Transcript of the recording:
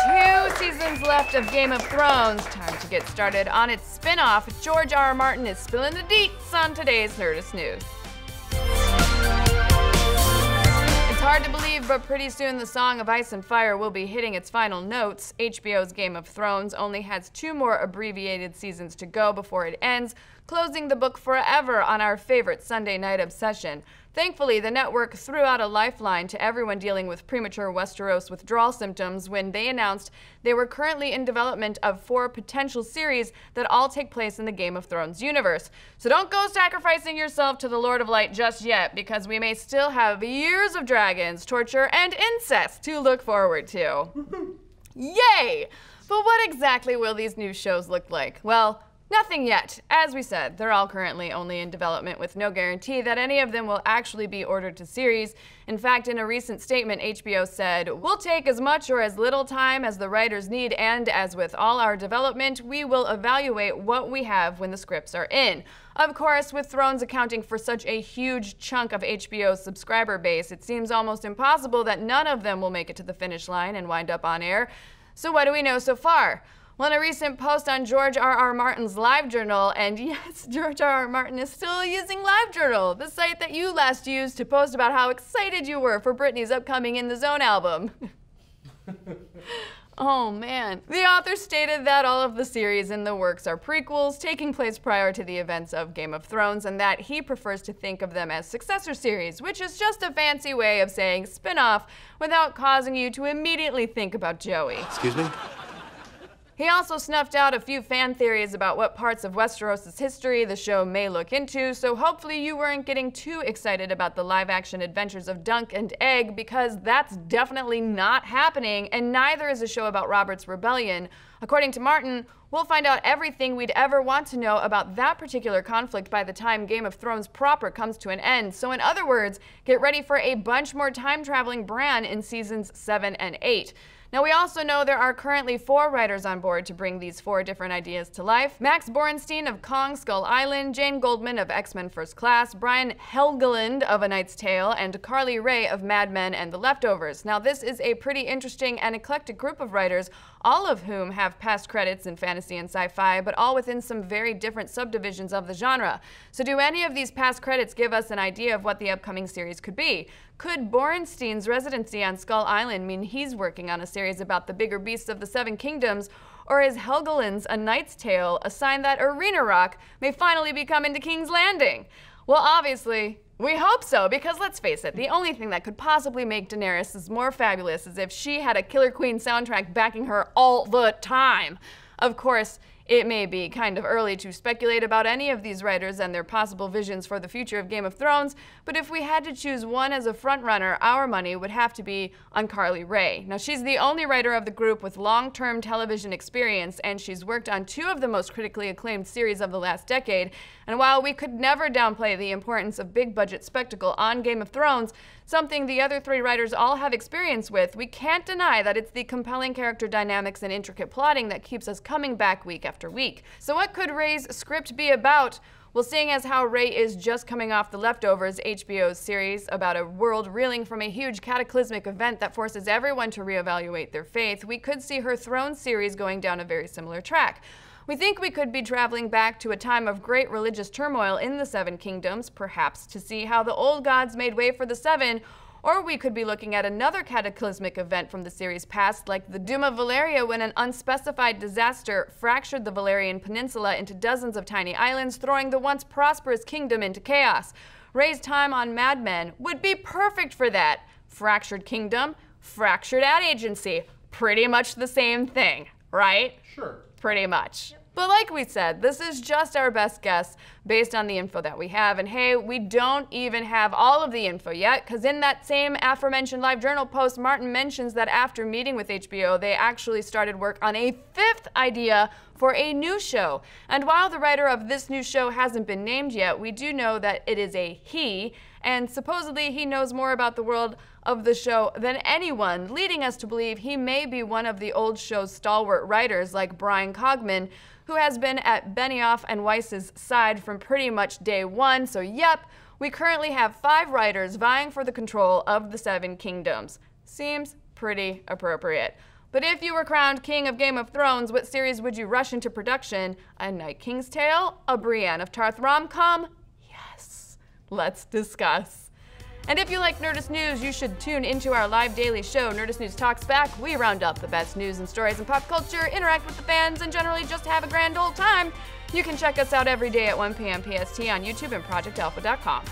2 seasons left of Game of Thrones. Time to get started on its spin-off. George R. R. Martin is spilling the deets on today's Nerdist News. It's hard to believe, but pretty soon the Song of Ice and Fire will be hitting its final notes. HBO's Game of Thrones only has 2 more abbreviated seasons to go before it ends, closing the book forever on our favorite Sunday night obsession. Thankfully, the network threw out a lifeline to everyone dealing with premature Westeros withdrawal symptoms when they announced they were currently in development of 4 potential series that all take place in the Game of Thrones universe. So don't go sacrificing yourself to the Lord of Light just yet, because we may still have years of dragons, torture, and incest to look forward to. Yay! But what exactly will these new shows look like? Well, nothing yet. As we said, they're all currently only in development with no guarantee that any of them will actually be ordered to series. In fact, in a recent statement, HBO said, "We'll take as much or as little time as the writers need, and as with all our development, we will evaluate what we have when the scripts are in." Of course, with Thrones accounting for such a huge chunk of HBO's subscriber base, it seems almost impossible that none of them will make it to the finish line and wind up on air. So what do we know so far? Well, in a recent post on George R. R. Martin's LiveJournal, and yes, George R. R. Martin is still using LiveJournal, the site that you last used to post about how excited you were for Britney's upcoming In the Zone album. Oh man. The author stated that all of the series in the works are prequels, taking place prior to the events of Game of Thrones, and that he prefers to think of them as successor series, which is just a fancy way of saying spin-off without causing you to immediately think about Joey. Excuse me? He also snuffed out a few fan theories about what parts of Westeros' history the show may look into, so hopefully you weren't getting too excited about the live-action adventures of Dunk and Egg, because that's definitely not happening, and neither is a show about Robert's Rebellion. According to Martin, we'll find out everything we'd ever want to know about that particular conflict by the time Game of Thrones proper comes to an end. So in other words, get ready for a bunch more time-traveling Bran in seasons 7 and 8. Now, we also know there are currently 4 writers on board to bring these 4 different ideas to life. Max Borenstein of Kong Skull Island, Jane Goldman of X-Men First Class, Brian Helgeland of A Knight's Tale, and Carly Ray of Mad Men and The Leftovers. Now, this is a pretty interesting and eclectic group of writers, all of whom have past credits in fantasy and sci-fi, but all within some very different subdivisions of the genre. So do any of these past credits give us an idea of what the upcoming series could be? Could Borenstein's residency on Skull Island mean he's working on a series about the bigger beasts of the 7 Kingdoms? Or is Helgeland's A Knight's Tale a sign that Arena Rock may finally be coming to King's Landing? Well, obviously, we hope so, because let's face it, the only thing that could possibly make Daenerys more fabulous is if she had a Killer Queen soundtrack backing her all the time. Of course, it may be kind of early to speculate about any of these writers and their possible visions for the future of Game of Thrones, but if we had to choose one as a frontrunner, our money would have to be on Carly Ray. Now, she's the only writer of the group with long-term television experience, and she's worked on 2 of the most critically acclaimed series of the last decade. And while we could never downplay the importance of big-budget spectacle on Game of Thrones, something the other 3 writers all have experience with, we can't deny that it's the compelling character dynamics and intricate plotting that keeps us coming back week after week. So what could Ray's script be about? Well, seeing as how Ray is just coming off The Leftovers, HBO's series about a world reeling from a huge cataclysmic event that forces everyone to reevaluate their faith, we could see her Thrones series going down a very similar track. We think we could be traveling back to a time of great religious turmoil in the 7 Kingdoms, perhaps to see how the old gods made way for the 7, or we could be looking at another cataclysmic event from the series past, like the Doom of Valyria, when an unspecified disaster fractured the Valyrian Peninsula into dozens of tiny islands, throwing the once prosperous kingdom into chaos. Ray's time on Mad Men would be perfect for that. Fractured kingdom, fractured ad agency, pretty much the same thing, right? Sure. Pretty much. But like we said, this is just our best guess based on the info that we have. And hey, we don't even have all of the info yet, because in that same aforementioned LiveJournal post, Martin mentions that after meeting with HBO, they actually started work on a 5th idea for a new show. And while the writer of this new show hasn't been named yet, we do know that it is a he, and supposedly he knows more about the world of the show than anyone, leading us to believe he may be one of the old show's stalwart writers like Brian Cogman, who has been at Benioff and Weiss's side from pretty much day one. So yep, we currently have 5 writers vying for the control of the 7 Kingdoms. Seems pretty appropriate. But But if you were crowned king of Game of Thrones, what series would you rush into production? A Night King's Tale? A Brienne of Tarth rom-com? Yes. Let's discuss. And if you like Nerdist news, you should tune into our live daily show, Nerdist News Talks Back. We round up the best news and stories in pop culture, interact with the fans, and generally just have a grand old time. You can check us out every day at 1 p.m. PST on YouTube and ProjectAlpha.com.